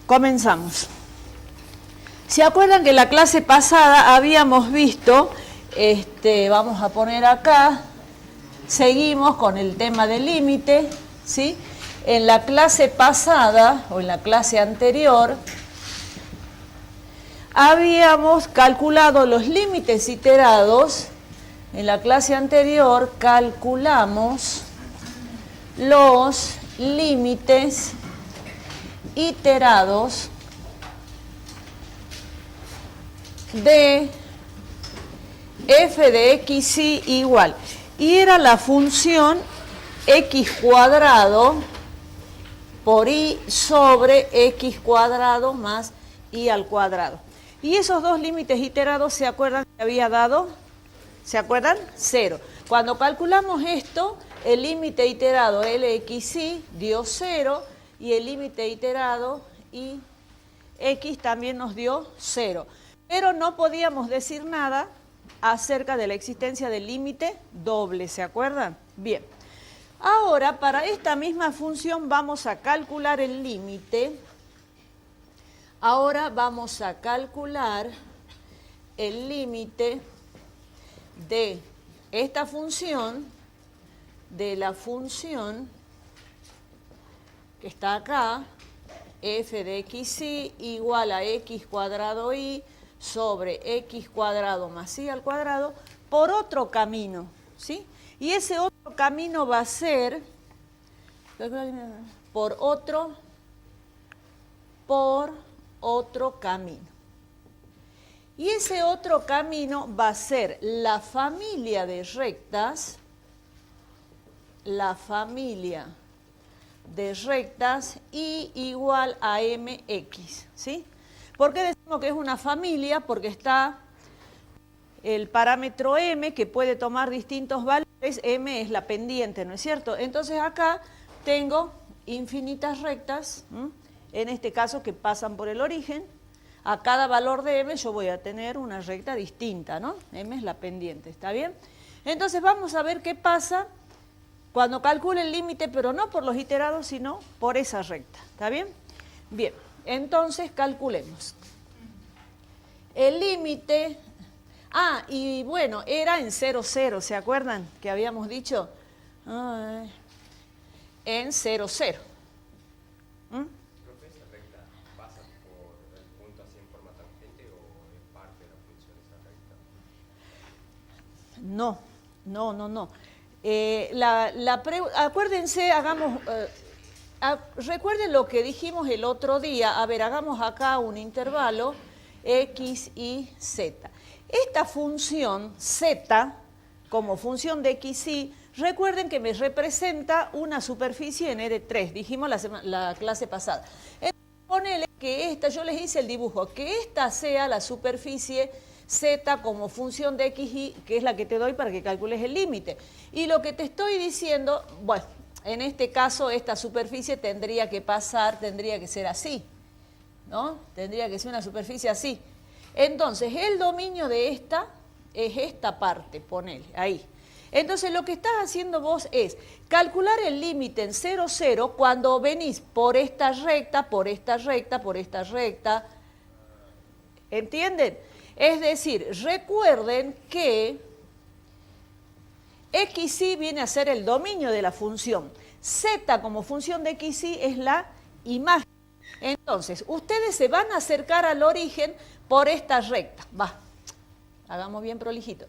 Comenzamos. ¿Se acuerdan que en la clase pasada habíamos visto, vamos a poner acá, seguimos con el tema del límite, ¿sí? En la clase pasada, o en la clase anterior, habíamos calculado los límites iterados. En la clase anterior calculamos los límites iterados de f de xy igual. Y era la función x cuadrado por y sobre x cuadrado más y al cuadrado. Y esos dos límites iterados, ¿se acuerdan que había dado? ¿Se acuerdan? 0. Cuando calculamos esto, el límite iterado Lxy dio 0 y el límite iterado Ix también nos dio 0. Pero no podíamos decir nada acerca de la existencia del límite doble, ¿se acuerdan? Bien. Ahora, para esta misma función vamos a calcular el límite. Ahora vamos a calcular el límite de esta función, de la función que está acá, f de xy igual a x cuadrado y sobre x cuadrado más y al cuadrado, por otro camino, ¿sí? Y ese otro camino va a ser por otro camino. Y ese otro camino va a ser la familia de rectas, y igual a mx, ¿sí? ¿Por qué decimos que es una familia? Porque está el parámetro m que puede tomar distintos valores, m es la pendiente, ¿no es cierto? Entonces acá tengo infinitas rectas, en este caso que pasan por el origen. A cada valor de m yo voy a tener una recta distinta, ¿no? M es la pendiente, ¿está bien? Entonces vamos a ver qué pasa cuando calcule el límite, pero no por los iterados, sino por esa recta, ¿está bien? Bien, entonces calculemos. El límite, y bueno, era en 0, 0, ¿se acuerdan que habíamos dicho? En 0, 0. ¿Profe, esa recta pasa por el punto así en forma tangente o es parte de la función esa recta? No. Acuérdense, recuerden lo que dijimos el otro día. A ver, hagamos acá un intervalo x y z. Esta función z, como función de x y, recuerden que me representa una superficie en R3, dijimos la clase pasada. Entonces, ponele que esta, yo les hice el dibujo, que esta sea la superficie z como función de xy, que es la que te doy para que calcules el límite. Y lo que te estoy diciendo, bueno, en este caso esta superficie tendría que ser así, ¿no? Tendría que ser una superficie así. Entonces, el dominio de esta es esta parte, ponele, ahí. Entonces, lo que estás haciendo vos es calcular el límite en 0, 0 cuando venís por esta recta, por esta recta, por esta recta. ¿Entienden? Es decir, recuerden que xy viene a ser el dominio de la función. Z como función de xy es la imagen. Entonces, ustedes se van a acercar al origen por esta recta. Hagamos bien prolijito.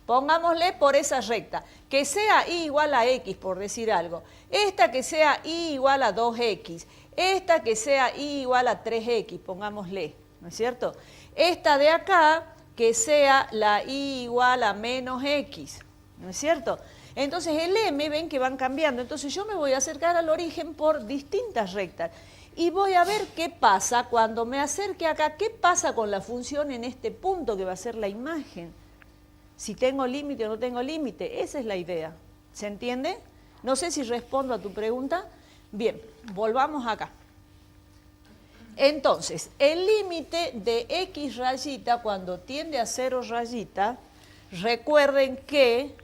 Pongámosle por esa recta. Que sea y igual a x, por decir algo. Esta que sea y igual a 2x. Esta que sea y igual a 3x, pongámosle, ¿no es cierto? Esta de acá, que sea la y igual a menos x, ¿no es cierto? Entonces el m, ven que van cambiando. Entonces yo me voy a acercar al origen por distintas rectas. Y voy a ver qué pasa cuando me acerque acá. ¿Qué pasa con la función en este punto que va a ser la imagen? Si tengo límite o no tengo límite. Esa es la idea. ¿Se entiende? No sé si respondo a tu pregunta. Bien, volvamos acá. Entonces, el límite de x rayita cuando tiende a 0 rayita, recuerden que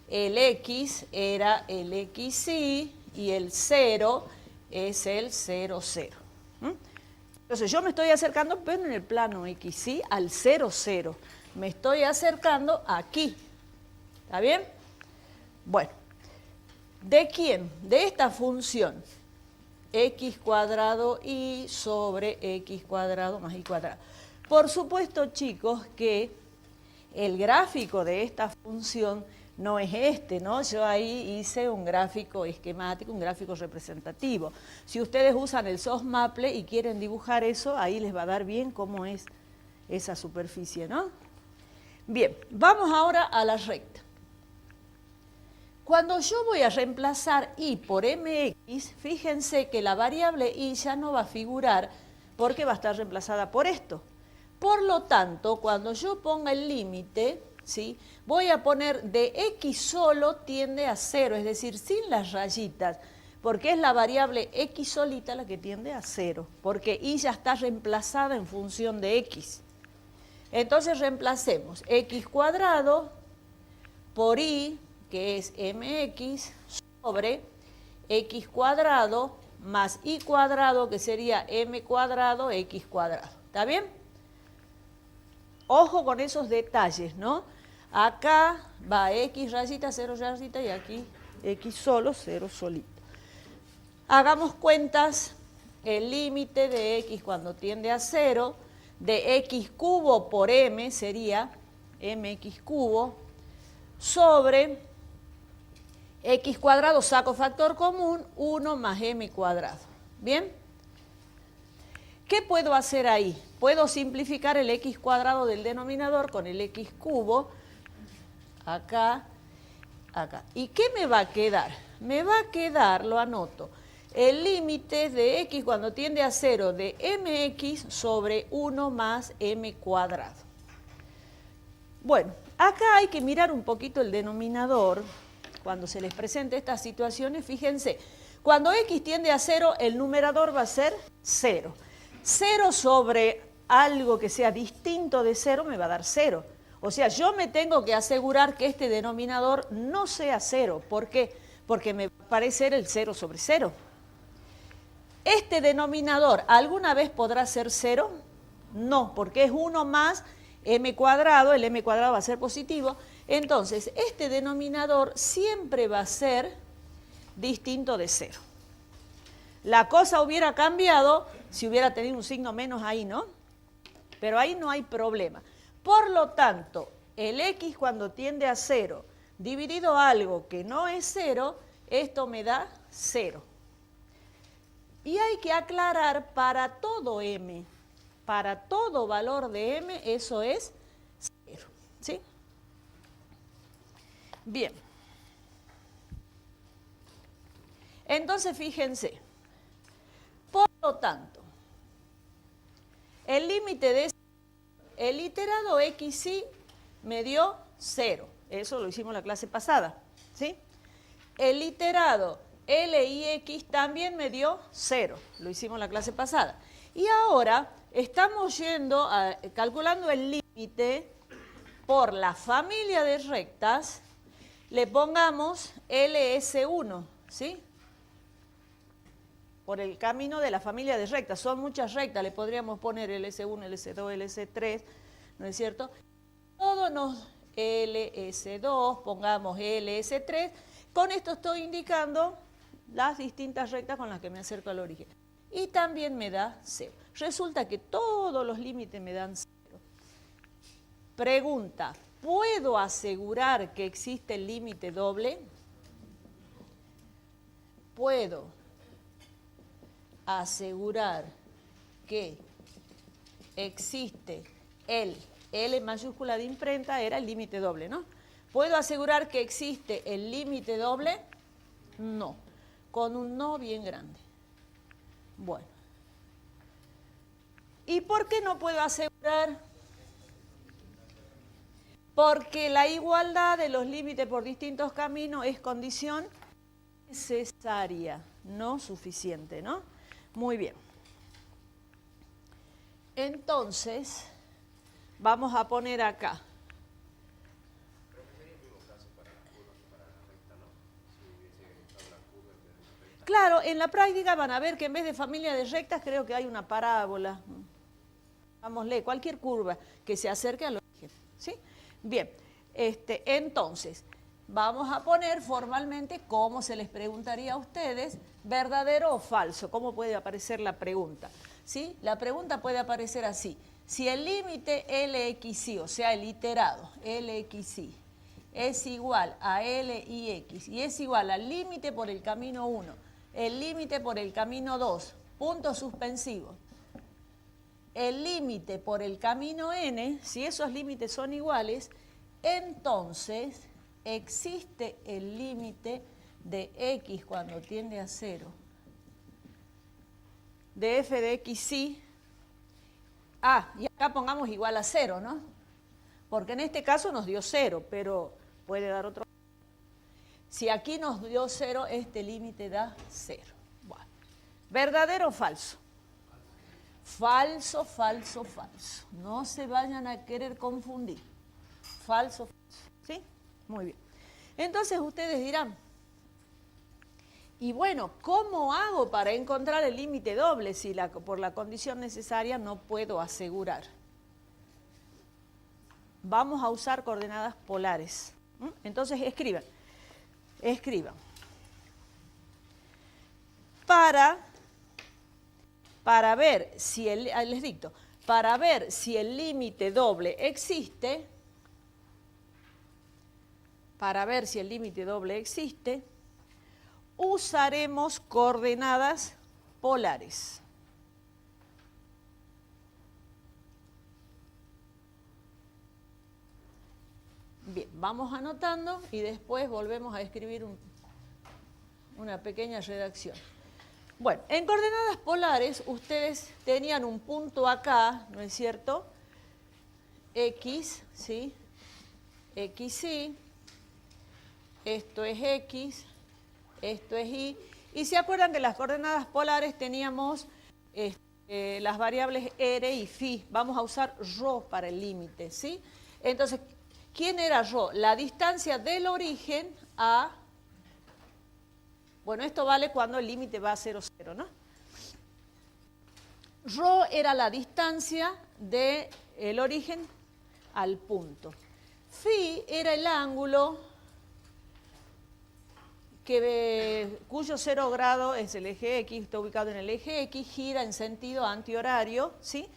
el x era el xy y el 0 es el 0, 0. Entonces yo me estoy acercando, pero en el plano X, ¿sí? Al 0, 0. Me estoy acercando aquí. ¿Está bien? Bueno, ¿de quién? De esta función x cuadrado y sobre x cuadrado más y cuadrado. Por supuesto, chicos, que el gráfico de esta función no es este, ¿no? Yo ahí hice un gráfico esquemático, un gráfico representativo. Si ustedes usan el SOSMAPLE y quieren dibujar eso, ahí les va a dar bien cómo es esa superficie, ¿no? Bien, vamos ahora a la recta. Cuando yo voy a reemplazar y por mx, fíjense que la variable y ya no va a figurar porque va a estar reemplazada por esto. Por lo tanto, cuando yo ponga el límite, ¿sí? Voy a poner de x solo tiende a 0, es decir, sin las rayitas, porque es la variable x solita la que tiende a 0, porque y ya está reemplazada en función de x. Entonces reemplacemos x cuadrado por y, que es mx, sobre x cuadrado más y cuadrado, que sería m cuadrado x cuadrado. ¿Está bien? Ojo con esos detalles, ¿no? Acá va x rayita, 0 rayita, y aquí x solo, 0 solito. Hagamos cuentas, el límite de x cuando tiende a 0, de x cubo por m sería mx cubo, sobre x cuadrado, saco factor común, 1 más m cuadrado. ¿Bien? ¿Qué puedo hacer ahí? Puedo simplificar el x cuadrado del denominador con el x cubo, acá, acá. ¿Y qué me va a quedar? Me va a quedar, lo anoto, el límite de x cuando tiende a 0 de mx sobre 1 más m cuadrado. Bueno, acá hay que mirar un poquito el denominador. Cuando se les presente estas situaciones, fíjense, cuando x tiende a 0, el numerador va a ser 0. 0 sobre algo que sea distinto de 0 me va a dar 0. O sea, yo me tengo que asegurar que este denominador no sea 0. ¿Por qué? Porque me va a parecer el 0 sobre 0. ¿Este denominador alguna vez podrá ser 0? No, porque es 1 más m cuadrado, el m cuadrado va a ser positivo. Entonces, este denominador siempre va a ser distinto de 0. La cosa hubiera cambiado si hubiera tenido un signo menos ahí, ¿no? Pero ahí no hay problema. Por lo tanto, el x cuando tiende a 0, dividido algo que no es 0, esto me da 0. Y hay que aclarar para todo m, para todo valor de m, eso es 0, ¿sí? Bien. Entonces, fíjense, por lo tanto, el límite de el iterado xy me dio 0. Eso lo hicimos la clase pasada, ¿sí? El iterado Lix también me dio 0. Lo hicimos la clase pasada. Y ahora estamos calculando el límite por la familia de rectas. Le pongamos LS1, ¿sí? Por el camino de la familia de rectas. Son muchas rectas, le podríamos poner LS1, LS2, LS3, ¿no es cierto? Todo nos LS2, pongamos LS3. Con esto estoy indicando las distintas rectas con las que me acerco al origen. Y también me da 0. Resulta que todos los límites me dan 0. Pregunta, ¿puedo asegurar que existe el límite doble? ¿Puedo asegurar que existe el L mayúscula de imprenta? Era el límite doble, ¿no? ¿Puedo asegurar que existe el límite doble? No, con un no bien grande. Bueno. ¿Y por qué no puedo asegurar? Porque la igualdad de los límites por distintos caminos es condición necesaria, no suficiente, ¿no? Muy bien. Entonces, vamos a poner acá. Claro, en la práctica van a ver que en vez de familia de rectas creo que hay una parábola. Vámosle, cualquier curva que se acerque al origen. ¿Sí? Bien, entonces, vamos a poner formalmente cómo se les preguntaría a ustedes, verdadero o falso, cómo puede aparecer la pregunta. ¿Sí? La pregunta puede aparecer así. Si el límite LXY, o sea, el iterado LXY, es igual a LIX y es igual al límite por el camino 1, el límite por el camino 2, puntos suspensivos, el límite por el camino n, si esos límites son iguales, entonces existe el límite de x cuando tiende a 0, de f de xy, y acá pongamos igual a 0, ¿no? Porque en este caso nos dio 0, pero puede dar otro. Si aquí nos dio 0, este límite da 0. Bueno. ¿Verdadero o falso? Falso, falso, falso. No se vayan a querer confundir. Falso, falso. ¿Sí? Muy bien. Entonces ustedes dirán, y bueno, ¿cómo hago para encontrar el límite doble si por la condición necesaria no puedo asegurar? Vamos a usar coordenadas polares. Entonces escriban. Para ver si les dicto, para ver si el límite doble existe, usaremos coordenadas polares. Bien, vamos anotando y después volvemos a escribir una pequeña redacción. Bueno, en coordenadas polares ustedes tenían un punto acá, ¿no es cierto? X, ¿sí? XY, esto es X, esto es Y. Y se acuerdan que las coordenadas polares teníamos las variables R y Φ. Vamos a usar ρ para el límite, ¿sí? Entonces, ¿quién era ρ? La distancia del origen a... Bueno, esto vale cuando el límite va a 0, 0, ¿no? ρ era la distancia del origen al punto. Φ era el ángulo cuyo 0 grado es el eje X, está ubicado en el eje X, gira en sentido antihorario, ¿sí?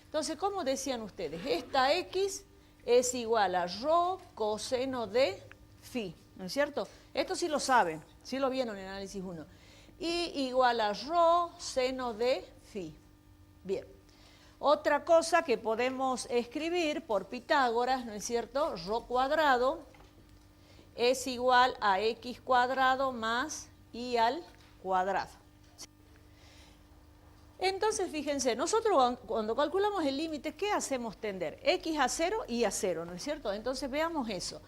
Entonces, ¿cómo decían ustedes? Esta X es igual a ρ coseno de Φ, ¿no es cierto? Esto sí lo saben, sí lo vieron en análisis 1. Y igual a ρ seno de Φ. Bien. Otra cosa que podemos escribir por Pitágoras, ¿no es cierto? Ρ cuadrado es igual a x cuadrado más y al cuadrado. Entonces, fíjense, nosotros cuando calculamos el límite, ¿qué hacemos tender? X a 0 y a 0, ¿no es cierto? Entonces, veamos eso.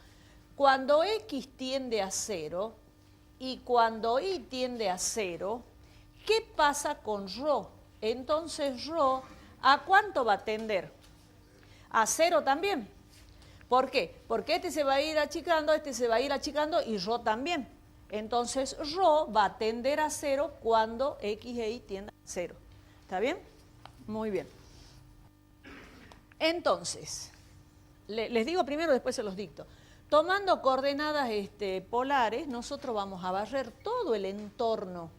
Cuando x tiende a 0 y cuando y tiende a 0, ¿qué pasa con ρ? Entonces, ρ, ¿a cuánto va a tender? A 0 también. ¿Por qué? Porque este se va a ir achicando, este se va a ir achicando y ρ también. Entonces, ρ va a tender a 0 cuando x e y tiendan a 0. ¿Está bien? Muy bien. Entonces, les digo primero, después se los dicto. Tomando coordenadas polares, nosotros vamos a barrer todo el entorno.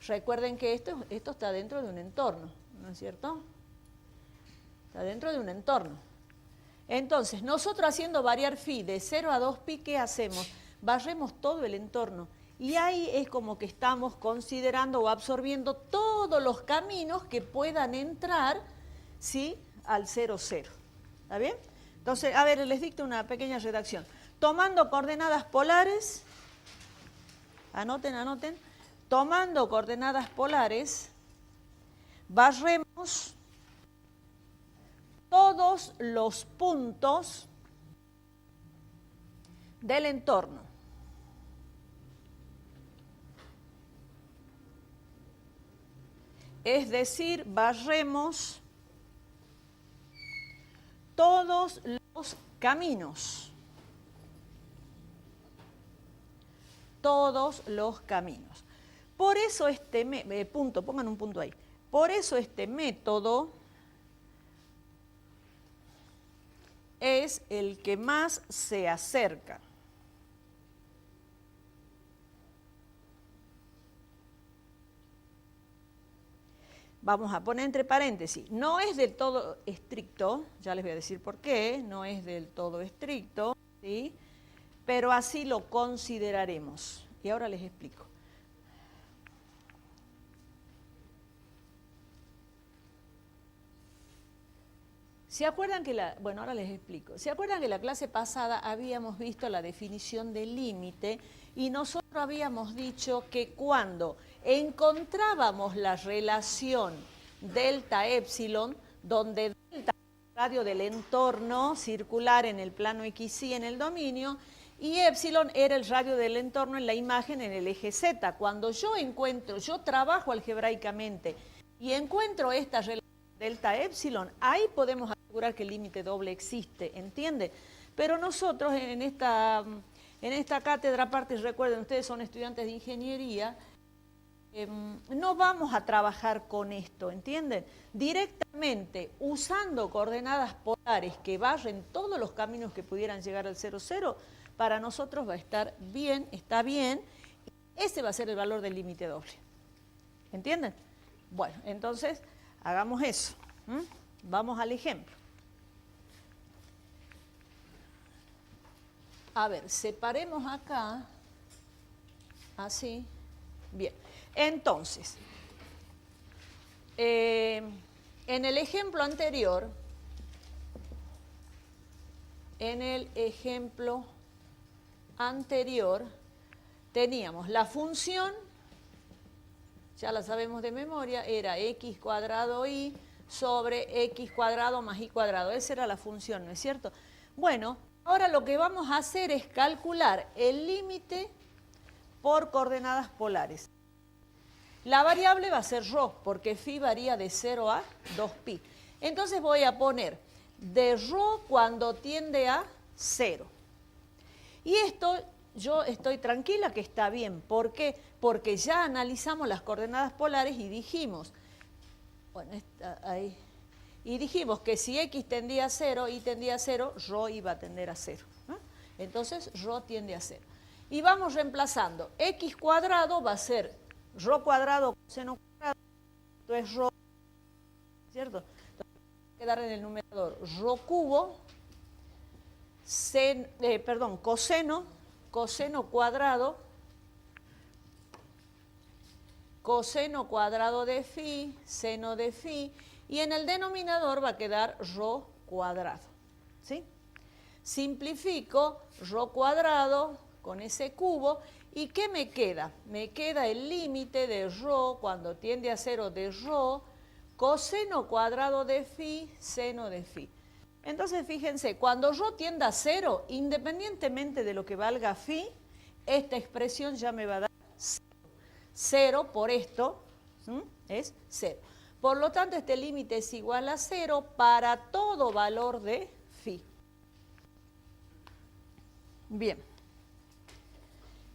Recuerden que esto está dentro de un entorno, ¿no es cierto? Está dentro de un entorno. Entonces, nosotros haciendo variar Φ de 0 a 2π, ¿qué hacemos? Barremos todo el entorno. Y ahí es como que estamos considerando o absorbiendo todos los caminos que puedan entrar, ¿sí?, al 0, 0. ¿Está bien? Entonces, a ver, les dicto una pequeña redacción. Tomando coordenadas polares, anoten. Tomando coordenadas polares, barremos todos los puntos del entorno. Es decir, barremos todos los caminos. Todos los caminos. Por eso punto, pongan un punto ahí. Por eso este método es el que más se acerca. Vamos a poner entre paréntesis, no es del todo estricto, ya les voy a decir por qué, no es del todo estricto, ¿sí? Pero así lo consideraremos. Y ahora les explico. ¿Se acuerdan que bueno, ahora les explico. ¿Se acuerdan que la clase pasada habíamos visto la definición de límite y nosotros habíamos dicho que cuando encontrábamos la relación delta epsilon, donde delta es el radio del entorno circular en el plano XY en el dominio y epsilon era el radio del entorno en la imagen en el eje Z. Cuando yo trabajo algebraicamente y encuentro esta relación delta epsilon, ahí podemos asegurar que el límite doble existe, ¿entiende? Pero nosotros en esta cátedra, aparte recuerden, ustedes son estudiantes de ingeniería, no vamos a trabajar con esto, ¿entienden? Directamente, usando coordenadas polares que barren todos los caminos que pudieran llegar al 0, 0, para nosotros va a estar bien, está bien, ese va a ser el valor del límite doble, ¿entienden? Bueno, entonces hagamos eso. Vamos al ejemplo. A ver, separemos acá, así, bien. Entonces, en el ejemplo anterior, teníamos la función, ya la sabemos de memoria, era x cuadrado y sobre x cuadrado más y cuadrado. Esa era la función, ¿no es cierto? Bueno, ahora lo que vamos a hacer es calcular el límite por coordenadas polares. La variable va a ser ρ, porque phi varía de 0 a 2pi. Entonces voy a poner de ρ cuando tiende a 0. Y esto yo estoy tranquila que está bien. ¿Por qué? Porque ya analizamos las coordenadas polares y dijimos, bueno, ahí, y dijimos que si x tendía a 0, y tendía a 0, ρ iba a tender a 0. ¿No? Entonces, ρ tiende a 0. Y vamos reemplazando. X cuadrado va a ser ρ cuadrado coseno cuadrado, esto es ρ, ¿cierto? Entonces, va a quedar en el numerador ρ cubo, coseno cuadrado de phi, seno de phi, y en el denominador va a quedar ρ cuadrado, ¿sí? Simplifico ρ cuadrado con ese cubo, ¿y qué me queda? Me queda el límite de ρ cuando tiende a 0 de ρ, coseno cuadrado de phi, seno de phi. Entonces, fíjense, cuando ρ tienda a 0, independientemente de lo que valga phi, esta expresión ya me va a dar 0. 0 por esto es 0. Por lo tanto, este límite es igual a 0 para todo valor de phi. Bien.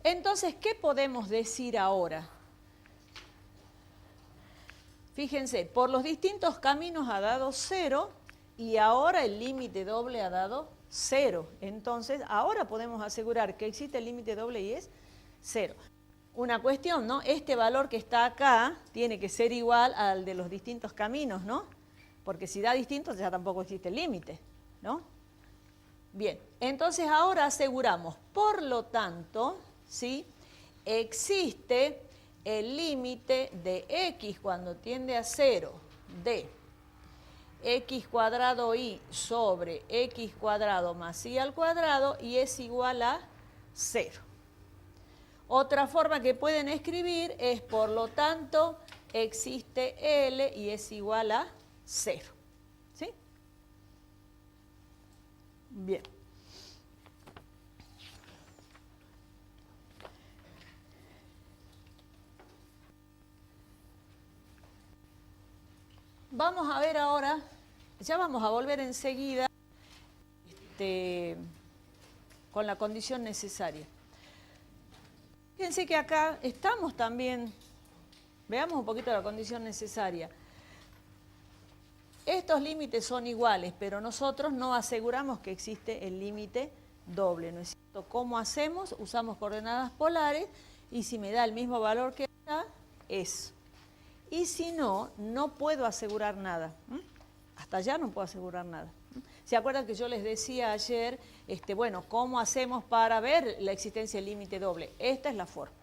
Entonces, ¿qué podemos decir ahora? Fíjense, por los distintos caminos ha dado 0 y ahora el límite doble ha dado 0. Entonces, ahora podemos asegurar que existe el límite doble y es 0. Una cuestión, ¿no? Este valor que está acá tiene que ser igual al de los distintos caminos, ¿no? Porque si da distinto ya tampoco existe el límite, ¿no? Bien, entonces ahora aseguramos, por lo tanto, ¿sí? Existe el límite de x cuando tiende a 0 de x cuadrado y sobre x cuadrado más y al cuadrado y es igual a 0. Otra forma que pueden escribir es, por lo tanto, existe L y es igual a 0. ¿Sí? Bien. Vamos a ver ahora, ya vamos a volver enseguida con la condición necesaria. Fíjense que acá estamos también Veamos un poquito la condición necesaria. Estos límites son iguales, pero nosotros no aseguramos que existe el límite doble, ¿no es cierto? ¿Cómo hacemos? Usamos coordenadas polares y si me da el mismo valor que acá, es. Y si no, no puedo asegurar nada. Hasta allá no puedo asegurar nada. ¿Se acuerdan que yo les decía ayer, bueno, cómo hacemos para ver la existencia del límite doble? Esta es la forma.